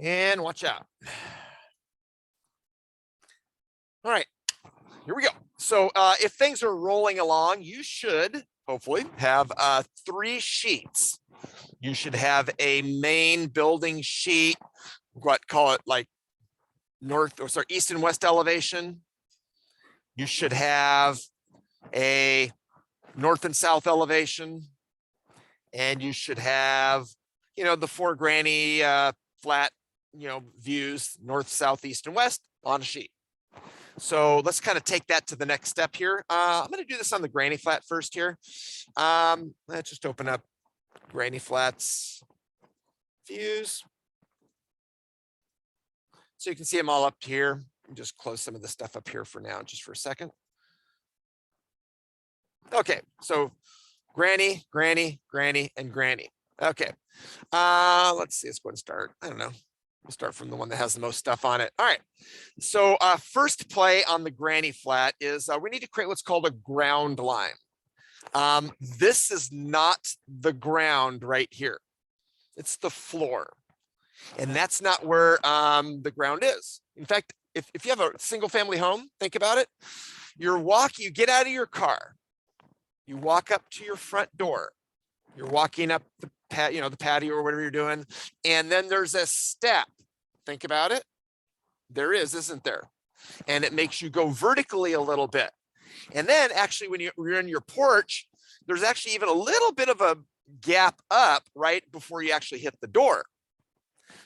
And watch out. All right, here we go. So if things are rolling along, you should hopefully have 3 sheets. You should have a main building sheet, call it like east and west elevation. You should have a north and south elevation, and you should have, the 4 granny flat, views, north, south, east, and west on a sheet. So let's kind of take that to the next step here. I'm going to do this on the granny flat first here. Let's just open up granny flats views. So you can see them all up here. Just close some of the stuff up here for now, just for a second. Okay, so granny, granny, granny, and granny. Okay, let's see, let's go and start. I don't know. We'll start from the one that has the most stuff on it. All right, so first play on the granny flat is we need to create what's called a ground line. This is not the ground right here. It's the floor. And that's not where the ground is. In fact, if you have a single family home, think about it. You get out of your car, you walk up to your front door, you're walking up the patio or whatever you're doing, and then there's a step. Think about it. There is, isn't there? And it makes you go vertically a little bit. And then actually when you're in your porch, there's actually even a little bit of a gap up right before you actually hit the door.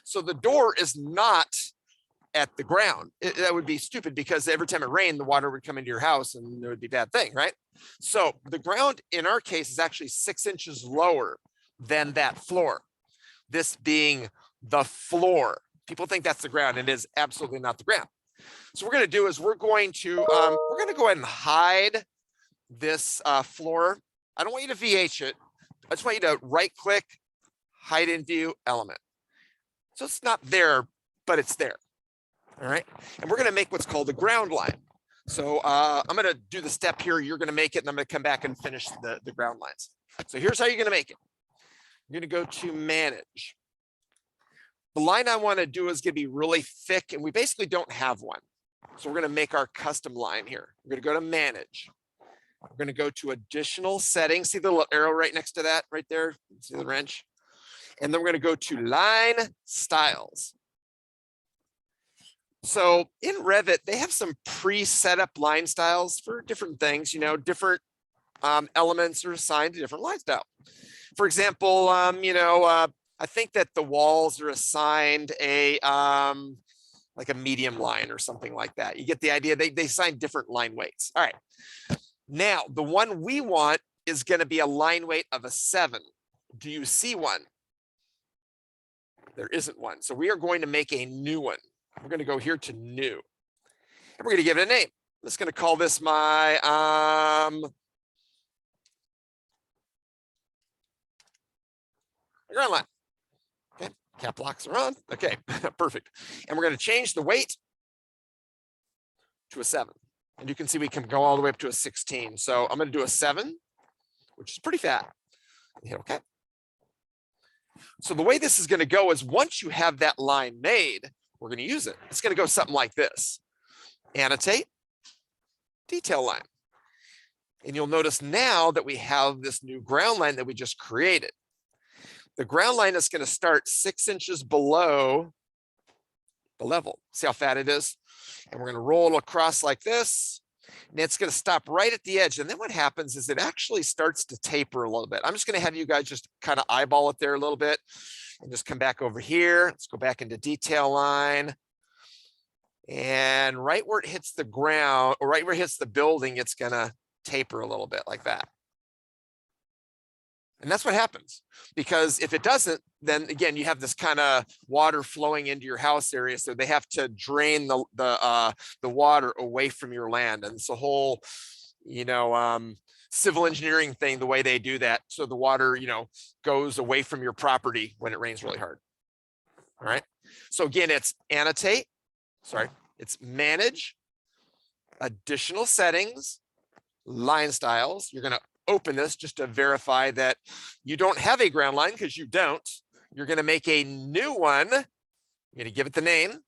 So the door is not at the ground. That would be stupid, because every time it rained, the water would come into your house and it would be a bad thing, right? So the ground in our case is actually 6 inches lower than that floor. This being the floor. People think that's the ground, and it is absolutely not the ground. So what we're going to do is we're going to go ahead and hide this floor. I don't want you to VH it. I just want you to right click, hide in view element. So it's not there, but it's there. All right. And we're going to make what's called a ground line. So I'm going to do the step here. You're going to make it, and I'm going to come back and finish the ground lines. So here's how you're going to make it. You're going to go to manage. The line I want to do is going to be really thick, and we basically don't have one. So we're going to make our custom line here. We're going to go to manage. We're going to go to additional settings. See the little arrow right next to that right there? See the wrench? And then we're going to go to line styles. So in Revit, they have some pre-set up line styles for different things. Different elements are assigned to different line style. For example, I think that the walls are assigned like a medium line or something like that. You get the idea. They assign different line weights. All right. Now, the one we want is going to be a line weight of a 7. Do you see one? There isn't one. So we are going to make a new one. We're going to go here to new. And we're going to give it a name. I'm just going to call this my ground line. Okay, cap locks are on. Okay, perfect. And we're going to change the weight to a 7. And you can see we can go all the way up to a 16. So I'm going to do a 7, which is pretty fat. Hit OK. So the way this is going to go is once you have that line made, we're going to use it. It's going to go something like this. Annotate, detail line. And you'll notice now that we have this new ground line that we just created. The ground line is going to start 6 inches below the level. See how fat it is? And we're going to roll it across like this. And it's going to stop right at the edge. And then what happens is it actually starts to taper a little bit. I'm just going to have you guys just kind of eyeball it there a little bit and just come back over here. Let's go back into detail line. And right where it hits the ground, or right where it hits the building, it's going to taper a little bit like that. And that's what happens, because if it doesn't, then again, you have this kind of water flowing into your house area. So they have to drain the water away from your land. And it's a whole, civil engineering thing, the way they do that. So the water, goes away from your property when it rains really hard. All right. So again, it's it's manage, additional settings, line styles. You're going to open this just to verify that you don't have a ground line, because you don't. You're going to make a new one, You're going to give it the name,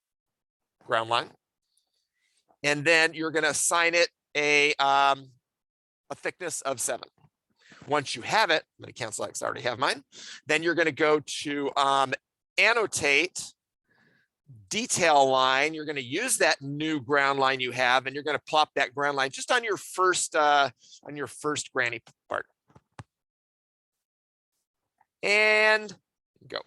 ground line. And then you're going to assign it a thickness of 7. Once you have it, I'm going to cancel that because I already have mine. Then you're going to go to Annotate, detail line. You're going to use that new ground line you have, and you're going to plop that ground line just on your first granny part. And go.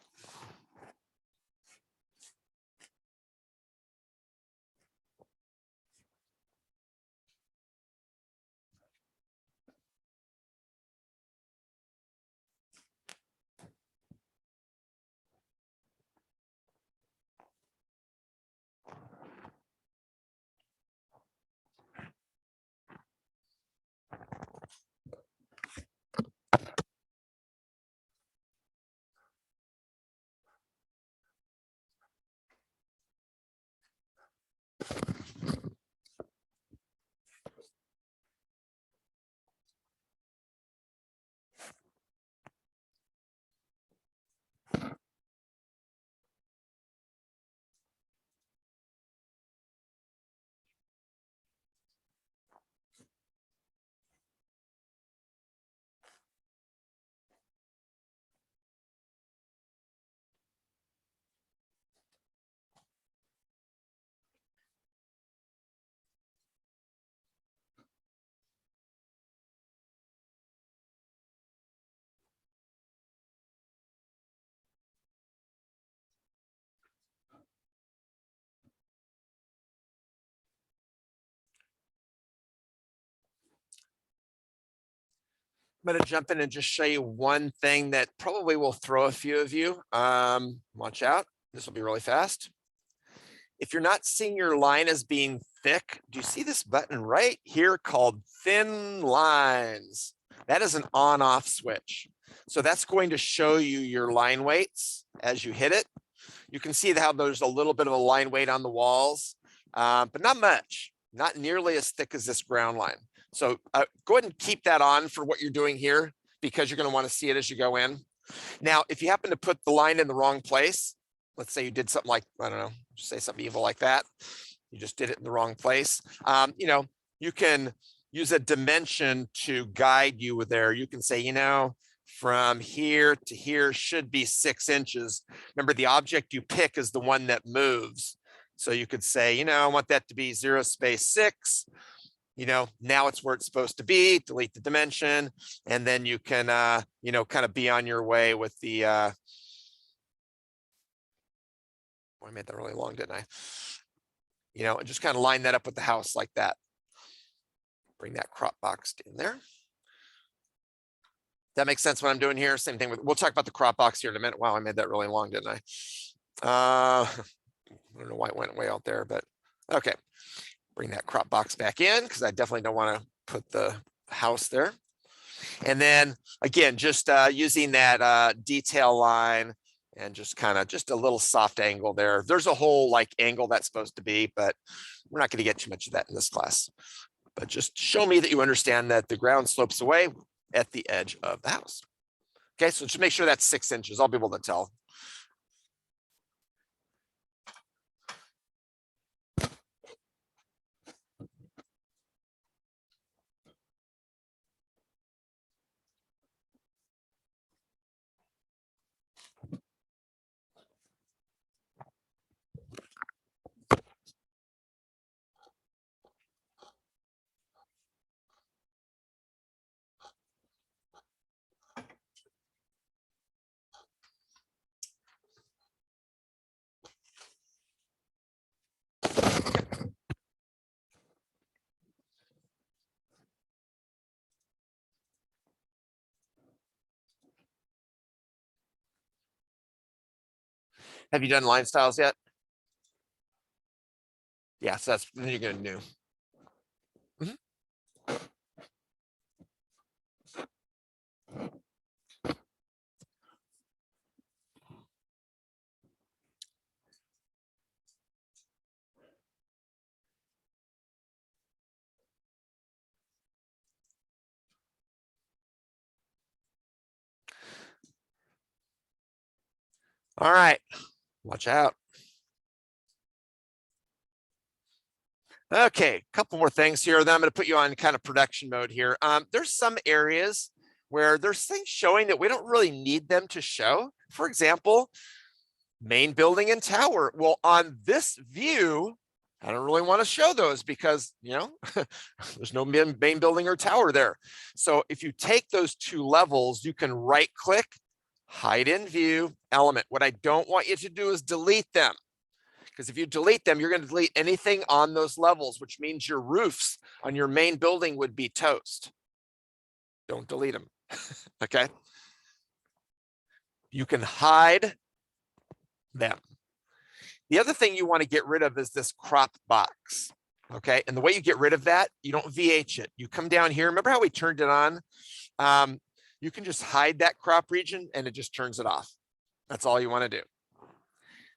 I'm going to jump in and just show you one thing that probably will throw a few of you. Watch out. This will be really fast. If you're not seeing your line as being thick, do you see this button right here called thin lines? That is an on-off switch. So that's going to show you your line weights as you hit it. You can see how there's a little bit of a line weight on the walls, but not much, not nearly as thick as this ground line. So go ahead and keep that on for what you're doing here, because you're going to want to see it as you go in. Now, if you happen to put the line in the wrong place, let's say you did something like, I don't know, just say something evil like that. You just did it in the wrong place. You can use a dimension to guide you there. You can say, from here to here should be 6 inches. Remember, the object you pick is the one that moves. So you could say, I want that to be 0 space 6. Now it's where it's supposed to be. Delete the dimension, and then you can, kind of be on your way with the. I made that really long, didn't I? And just kind of line that up with the house like that. Bring that crop box in there. That makes sense what I'm doing here. Same thing we'll talk about the crop box here in a minute. Wow, I made that really long, didn't I? I don't know why it went way out there, but okay. Bring that crop box back in, because I definitely don't want to put the house there. And then again, just using that detail line and just a little soft angle there. There's a whole angle that's supposed to be, but we're not going to get too much of that in this class. But just show me that you understand that the ground slopes away at the edge of the house. Okay, so just make sure that's 6 inches. I'll be able to tell. Have you done line styles yet? Yeah, so that's then you're going to do. All right, watch out. Okay, a couple more things here. Then I'm going to put you on kind of production mode here. There's some areas where there's things showing that we don't really need them to show. For example, main building and tower. Well, on this view, I don't really want to show those because, there's no main building or tower there. So if you take those two levels, you can right click, hide in view element. What I don't want you to do is delete them. Because if you delete them, you're going to delete anything on those levels, which means your roofs on your main building would be toast. Don't delete them. Okay. You can hide them. The other thing you want to get rid of is this crop box. Okay. And the way you get rid of that, you don't VH it. You come down here. Remember how we turned it on? You can just hide that crop region and it just turns it off. That's all you want to do.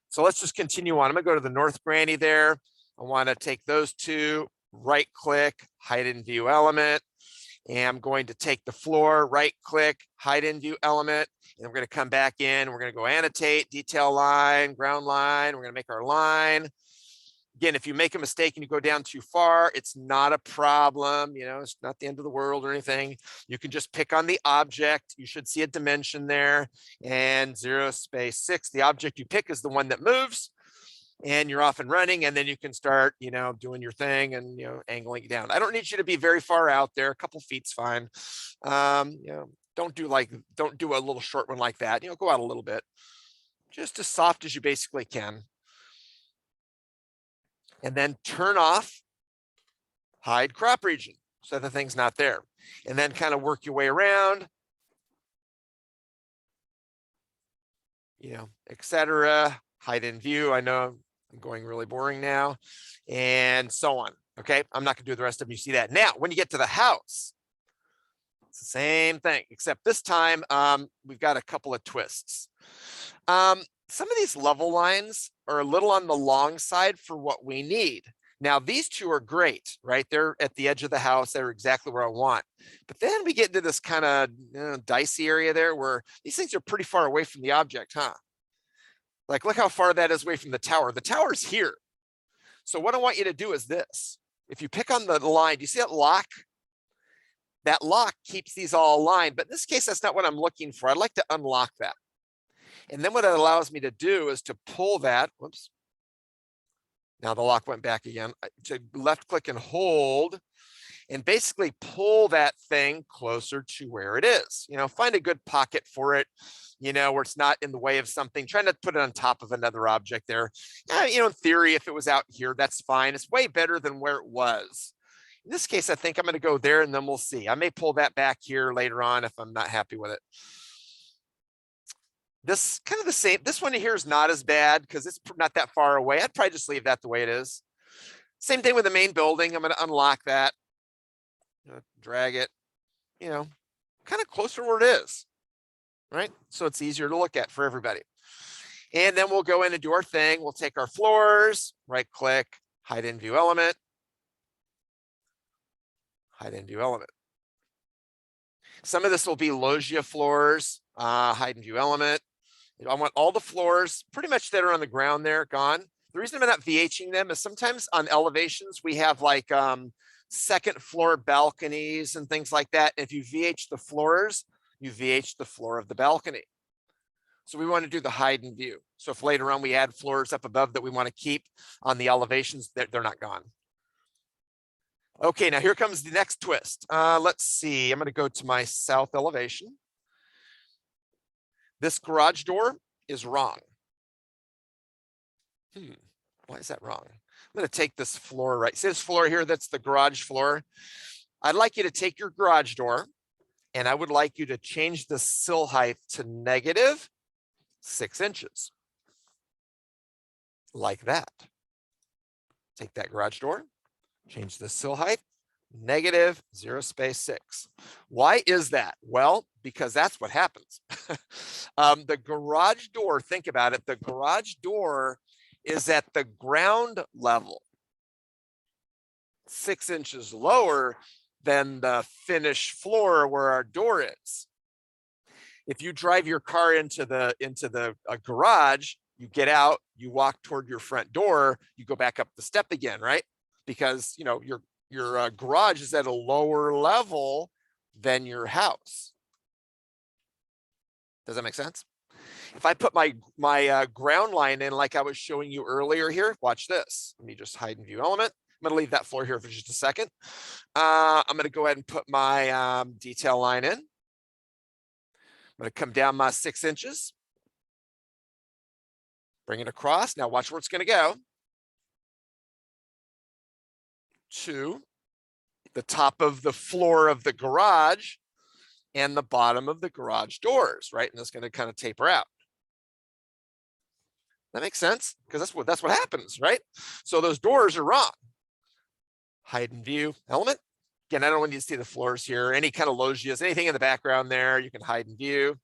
So let's just continue on. I'm going to go to the North Granny there. I want to take those two, right click, hide in view element. And I'm going to take the floor, right click, hide in view element. And we're going to come back in. We're going to go annotate, detail line, ground line. We're going to make our line. Again, if you make a mistake and you go down too far, it's not a problem. It's not the end of the world or anything. You can just pick on the object. You should see a dimension there and 0 space 6. The object you pick is the one that moves and you're off and running. And then you can start, doing your thing and, angling it down. I don't need you to be very far out there. A couple feet's fine. Don't do a little short one like that. Go out a little bit, just as soft as you basically can. And then turn off hide crop region so the thing's not there. And then kind of work your way around, etc. Hide in view. I know I'm going really boring now, and so on. Okay, I'm not going to do the rest of them. You see that. Now, when you get to the house, it's the same thing, except this time we've got a couple of twists. Some of these level lines are a little on the long side for what we need. Now, these two are great, right? They're at the edge of the house. They're exactly where I want. But then we get into this kind of dicey area there where these things are pretty far away from the object, huh? Like, look how far that is away from the tower. The tower's here. So what I want you to do is this. If you pick on the line, do you see that lock? That lock keeps these all aligned. But in this case, that's not what I'm looking for. I'd like to unlock that. And then what it allows me to do is to pull that. Whoops. Now the lock went back again. To left click and hold and basically pull that thing closer to where it is. Find a good pocket for it, where it's not in the way of something. Trying to put it on top of another object there. In theory, if it was out here, that's fine. It's way better than where it was. In this case, I think I'm going to go there and then we'll see. I may pull that back here later on if I'm not happy with it. This kind of the same. This one here is not as bad because it's not that far away. I'd probably just leave that the way it is. Same thing with the main building. I'm going to unlock that, drag it, kind of closer where it is, right? So it's easier to look at for everybody. And then we'll go in and do our thing. We'll take our floors, right click, hide in view element, hide in view element. Some of this will be loggia floors, hide in view element. I want all the floors pretty much that are on the ground there gone. The reason I'm not VHing them is sometimes on elevations, we have like second floor balconies and things like that. If you VH the floors, you VH the floor of the balcony. So we want to do the hide in view. So if later on we add floors up above that we want to keep on the elevations, they're not gone. Okay, now here comes the next twist. Let's see. I'm going to go to my south elevation. This garage door is wrong. Why is that wrong? I'm going to take this floor right. See this floor here? That's the garage floor. I'd like you to take your garage door and I would like you to change the sill height to -6 inches. Like that. Take that garage door, change the sill height, -0 space 6. Why is that? Well, because that's what happens. The garage door, think about it. The garage door is at the ground level, 6 inches lower than the finished floor where our door is. If you drive your car into the garage, you get out, you walk toward your front door, you go back up the step again, right? because, you know, your garage is at a lower level than your house. Does that make sense? If I put my ground line in like I was showing you earlier here, watch this. Let me just hide and view element. I'm going to leave that floor here for just a second. I'm going to go ahead and put my detail line in. I'm going to come down my 6 inches. Bring it across. Now watch where it's going to go. To the top of the floor of the garage and the bottom of the garage doors, right? And it's going to kind of taper out. That makes sense, because that's what happens, right? So those doors are wrong. Hide and view element. Again, I don't want you to see the floors here. Any kind of loggias, anything in the background there, you can hide and view.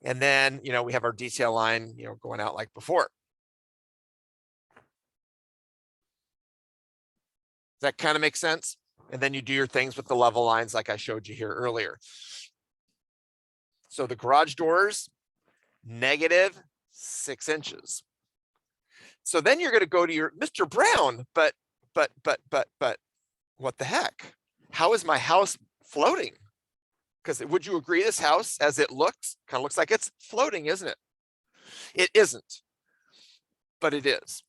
And then, you know, we have our detail line, you know, going out like before. Does that kind of make sense? And then you do your things with the level lines like I showed you here earlier. So the garage doors, -6 inches. So then you're going to go to your Mr. Brown, but what the heck? How is my house floating? Because would you agree this house, as it looks, kind of looks like it's floating, isn't it? It isn't, but it is.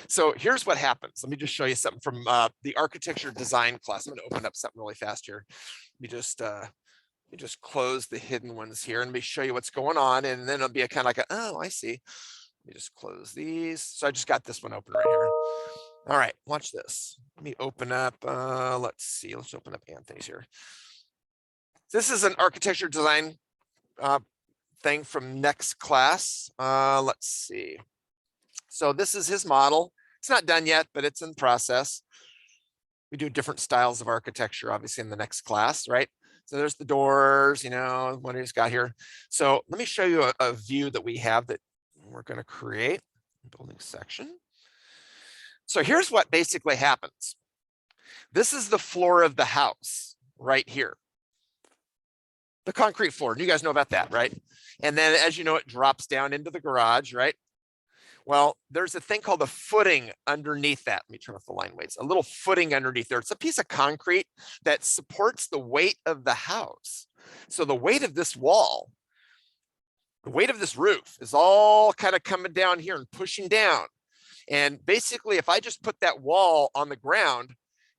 So here's what happens. Let me just show you something from the architecture design class. I'm going to open up something really fast here. Let me just close the hidden ones here and let me show you what's going on. And then it'll be a kind of like, oh, I see. Let me just close these. So I just got this one open right here. All right, watch this. Let me open up, let's see, let's open up Anthony's here. This is an architecture design thing from next class. Let's see. So this is his model. It's not done yet, but it's in process. We do different styles of architecture, obviously, in the next class, right? So there's the doors, you know, what he's got here. So let me show you a view that we have that we're going to create. Building section. So here's what basically happens. This is the floor of the house right here. The concrete floor. You guys know about that, right? And then, as you know, it drops down into the garage, right? Well, there's a thing called a footing underneath that. Let me turn off the line weights. A little footing underneath there. It's a piece of concrete that supports the weight of the house. So the weight of this wall, the weight of this roof is all kind of coming down here and pushing down. And basically, if I just put that wall on the ground,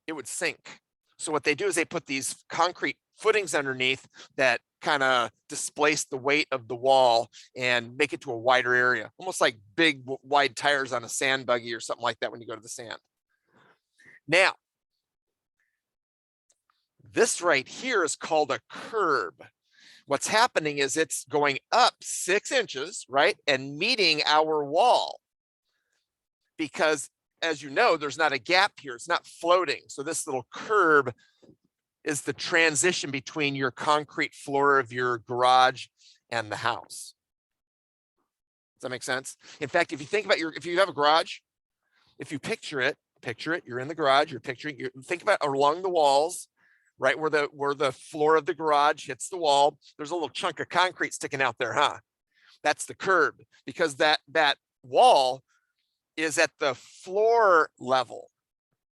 it would sink. So what they do is they put these concrete footings underneath that kind of displace the weight of the wall and make it to a wider area, almost like big wide tires on a sand buggy or something like that when you go to the sand. Now, this right here is called a curb. What's happening is it's going up 6 inches, right, and meeting our wall. Because, as you know, there's not a gap here. It's not floating. So this little curb is the transition between your concrete floor of your garage and the house. Does that make sense? In fact, if you think about if you have a garage, if you picture it, you're in the garage, think about along the walls, right where the floor of the garage hits the wall, there's a little chunk of concrete sticking out there, huh? That's the curb, because that wall is at the floor level,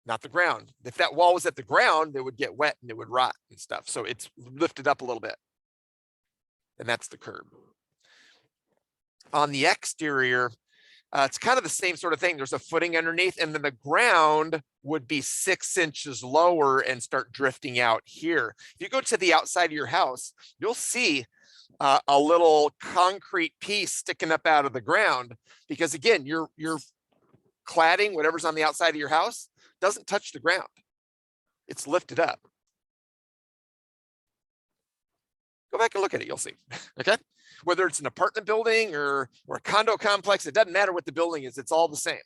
not the ground. If that wall was at the ground, it would get wet and it would rot and stuff. So it's lifted up a little bit. And that's the curb. On the exterior, it's kind of the same sort of thing. There's a footing underneath, and then the ground would be 6 inches lower and start drifting out here. If you go to the outside of your house, you'll see a little concrete piece sticking up out of the ground, because again, your cladding, whatever's on the outside of your house, doesn't touch the ground. It's lifted up. Go back and look at it, you'll see. Okay, whether it's an apartment building or a condo complex, it doesn't matter what the building is, it's all the same.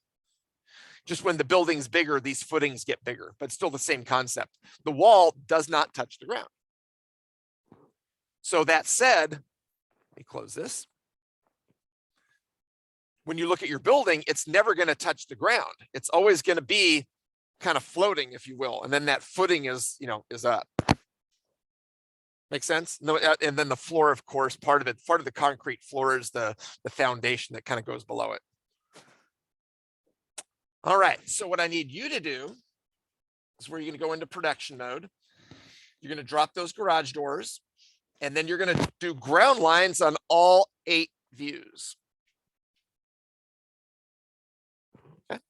Just when the building's bigger, these footings get bigger, but still the same concept. The wall does not touch the ground. So that said, let me close this. When you look at your building, it's never going to touch the ground. It's always going to be kind of floating, if you will. And then that footing is up. Make sense? No, and then the floor, of course, part of the concrete floor is the foundation that kind of goes below it. All right, so what I need you to do is where you're going to go into production mode. You're going to drop those garage doors, and then you're going to do ground lines on all 8 views. Okay.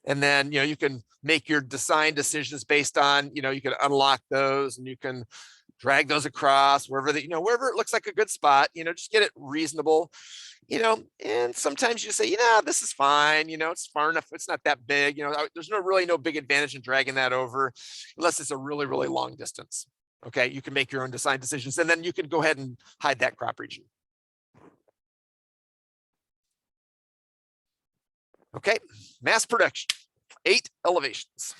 And then, you can make your design decisions based on, you can unlock those and you can drag those across wherever wherever it looks like a good spot, just get it reasonable, and sometimes you say, this is fine, it's far enough, it's not that big, there's really no big advantage in dragging that over unless it's a really, really long distance. Okay, you can make your own design decisions, and then you can go ahead and hide that crop region. Okay, mass production, 8 elevations.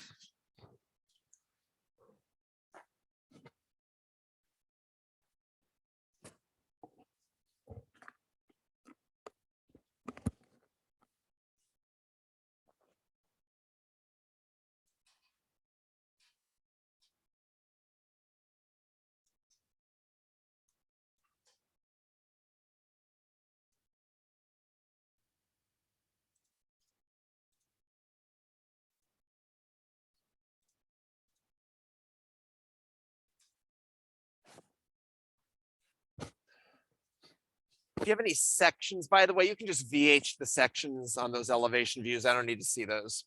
If you have any sections, by the way, you can just VH the sections on those elevation views. I don't need to see those.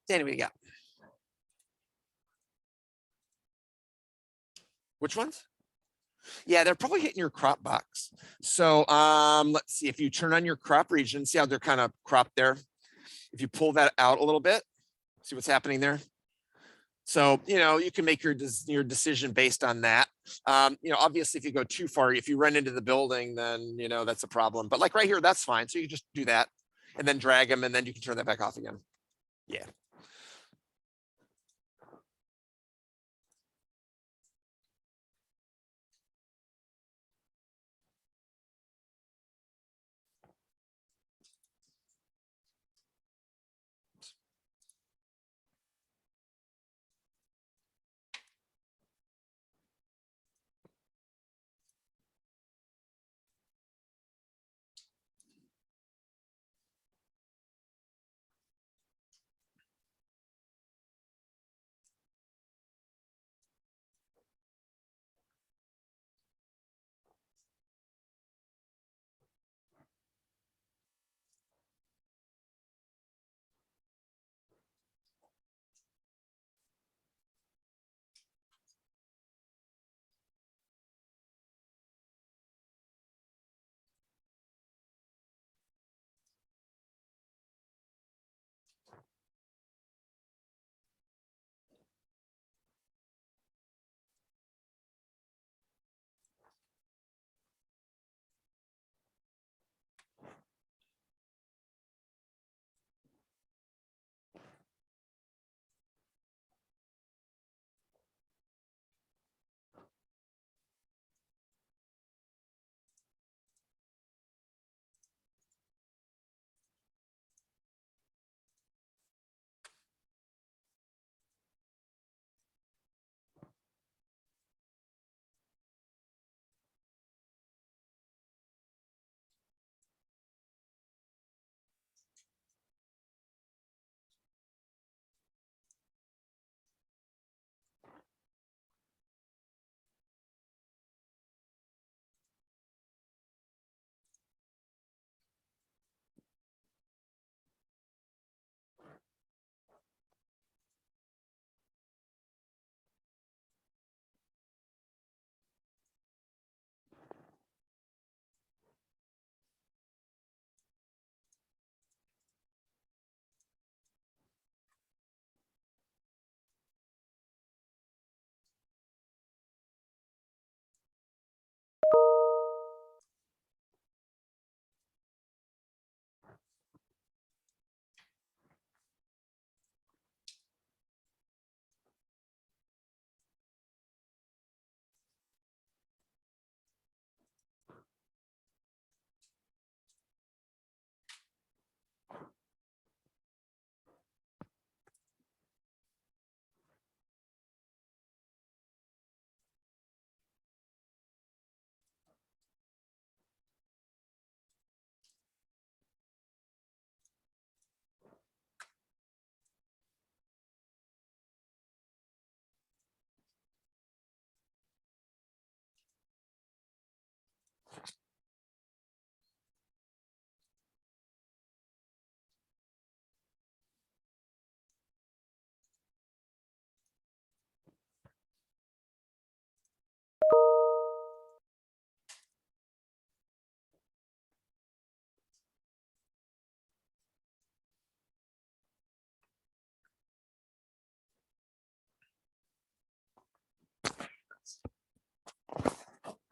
Danny, what do you got? Which ones? Yeah, they're probably hitting your crop box. So let's see, if you turn on your crop region, see how they're kind of cropped there. If you pull that out a little bit, see what's happening there. So, you can make your decision based on that. Obviously, if you go too far, if you run into the building, then, that's a problem. But like right here, that's fine. So you just do that and then drag them, and then you can turn that back off again. Yeah.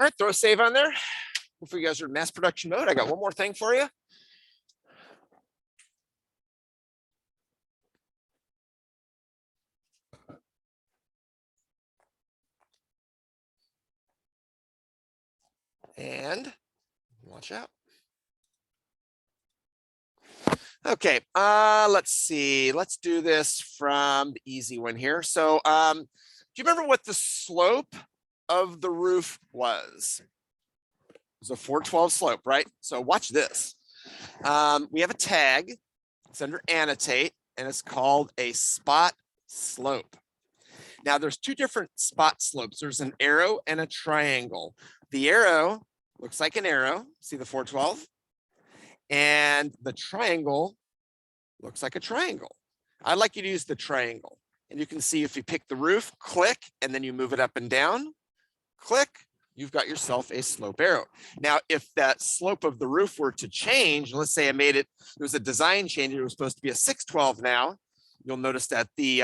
All right, throw a save on there. Hopefully you guys are in mass production mode. I got one more thing for you. And watch out. Okay, let's see. Let's do this from the easy one here. So do you remember what the slope of the roof was? It was a 412 slope, right? So watch this. We have a tag. It's under Annotate, and it's called a spot slope. Now there's two different spot slopes. There's an arrow and a triangle. The arrow looks like an arrow. See the 412? And the triangle looks like a triangle. I'd like you to use the triangle. And you can see if you pick the roof, click, and then you move it up and down, click, you've got yourself a slope arrow. Now, if that slope of the roof were to change, let's say I made it, there was a design change, it was supposed to be a 612 now, you'll notice that the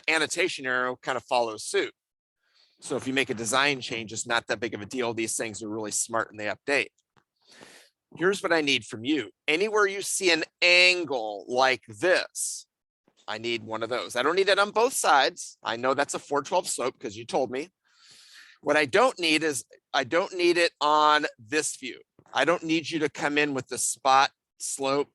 annotation arrow kind of follows suit. So if you make a design change, it's not that big of a deal. These things are really smart and they update. Here's what I need from you. Anywhere you see an angle like this, I need one of those. I don't need it on both sides. I know that's a 412 slope because you told me. What I don't need is, I don't need it on this view. I don't need you to come in with the spot slope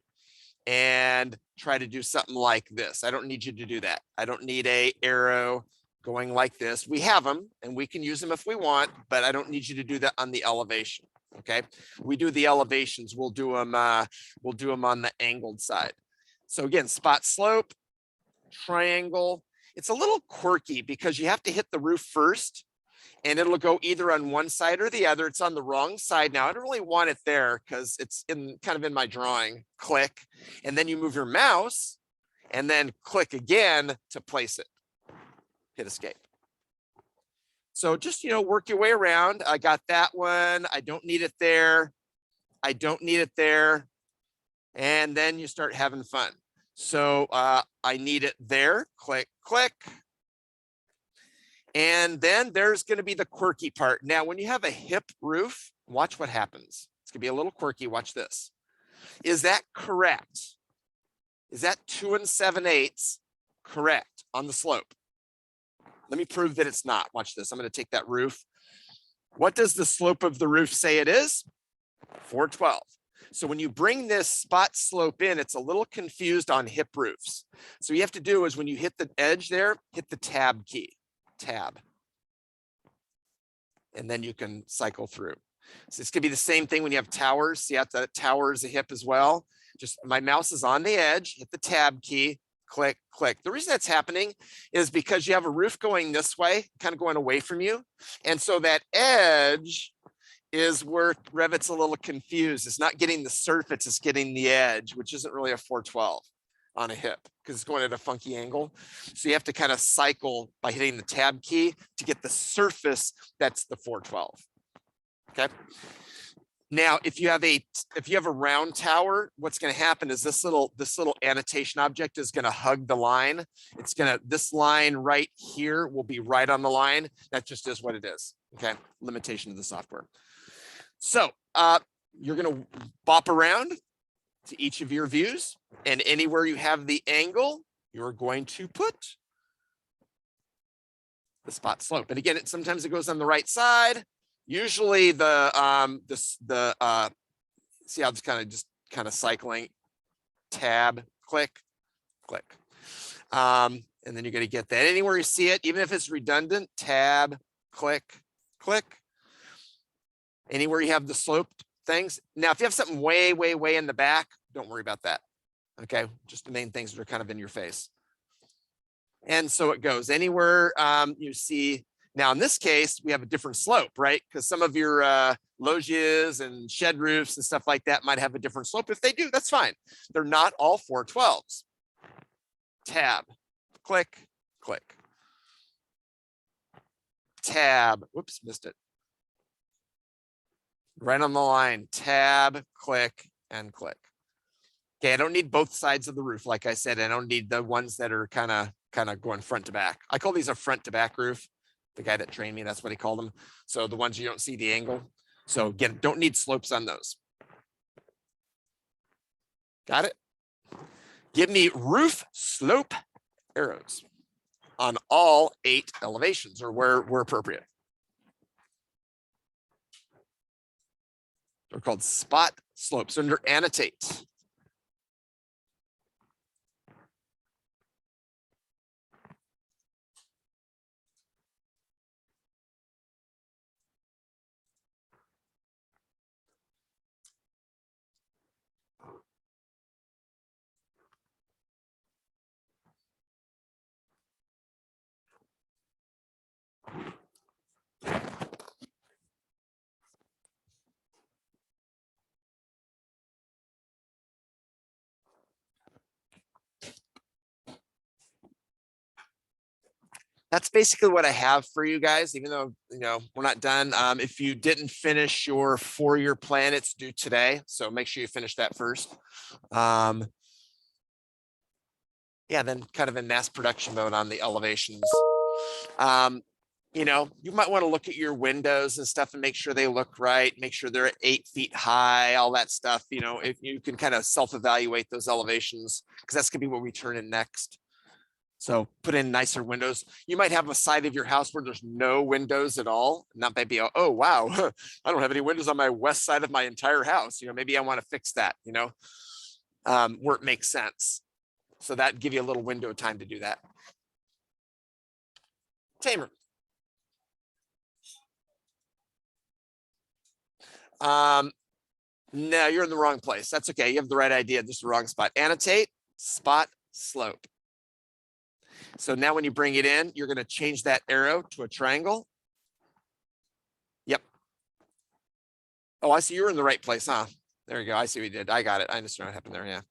and try to do something like this. I don't need you to do that. I don't need a arrow going like this. We have them and we can use them if we want, but I don't need you to do that on the elevation. Okay, we do the elevations. We'll do them on the angled side. So again, spot slope, triangle. It's a little quirky because you have to hit the roof first and it'll go either on one side or the other. It's on the wrong side. Now I don't really want it there because it's kind of in my drawing. Click, and then you move your mouse and then click again to place it. Hit escape. So just, work your way around. I got that one. I don't need it there. I don't need it there. And then you start having fun. So I need it there. Click, click. And then there's going to be the quirky part. Now, when you have a hip roof, watch what happens. It's going to be a little quirky. Watch this. Is that correct? Is that 2 7/8 correct on the slope? Let me prove that it's not. Watch this. I'm going to take that roof. What does the slope of the roof say it is? 412. So when you bring this spot slope in, it's a little confused on hip roofs. So what you have to do is when you hit the edge there, hit the tab key. Tab. And then you can cycle through. So this could be the same thing when you have towers. See how the tower is a hip as well. Just my mouse is on the edge, hit the tab key, click, click. The reason that's happening is because you have a roof going this way, kind of going away from you. And so that edge is where Revit's a little confused. It's not getting the surface, it's getting the edge, which isn't really a 412 on a hip because it's going at a funky angle. So you have to kind of cycle by hitting the tab key to get the surface that's the 412. Okay. Now, if you have a round tower, what's going to happen is this little annotation object is going to hug the line. This line right here will be right on the line. That just is what it is. Okay. Limitation of the software. So you're going to bop around to each of your views, and anywhere you have the angle, you're going to put the spot slope. And again, sometimes it goes on the right side. Usually see how it's kind of cycling, tab, click, click. And then you're going to get that anywhere you see it, even if it's redundant, tab, click, click. Anywhere you have the sloped things. Now, if you have something way, way, way in the back, don't worry about that. Okay, just the main things that are kind of in your face. And so it goes anywhere you see. Now, in this case, we have a different slope, right? Because some of your loggias and shed roofs and stuff like that might have a different slope. If they do, that's fine. They're not all 412s. Tab, click, click. Tab, whoops, missed it. Right on the line, tab, click, and click. Okay, I don't need both sides of the roof. Like I said, I don't need the ones that are kind of going front to back. I call these a front to back roof. The guy that trained me, that's what he called them. So the ones you don't see the angle. So again, don't need slopes on those. Got it? Give me roof slope arrows on all 8 elevations or where appropriate. They're called spot slopes under Annotate. That's basically what I have for you guys, even though, we're not done. If you didn't finish your 4-year plan, it's due today. So make sure you finish that first. Yeah, then kind of in mass production mode on the elevations. You might want to look at your windows and stuff and make sure they look right, make sure they're at 8 feet high, all that stuff. If you can kind of self-evaluate those elevations, because that's gonna be what we turn in next. So put in nicer windows. You might have a side of your house where there's no windows at all. And that might be, oh, wow, I don't have any windows on my west side of my entire house. Maybe I want to fix that, where it makes sense. So that'd give you a little window of time to do that. Tamer. No, you're in the wrong place. That's okay. You have the right idea. Just the wrong spot. Annotate, spot, slope. So now when you bring it in, you're going to change that arrow to a triangle. Yep. Oh, I see you're in the right place, huh? There you go. I see what you did. I got it. I understand what happened there. Yeah.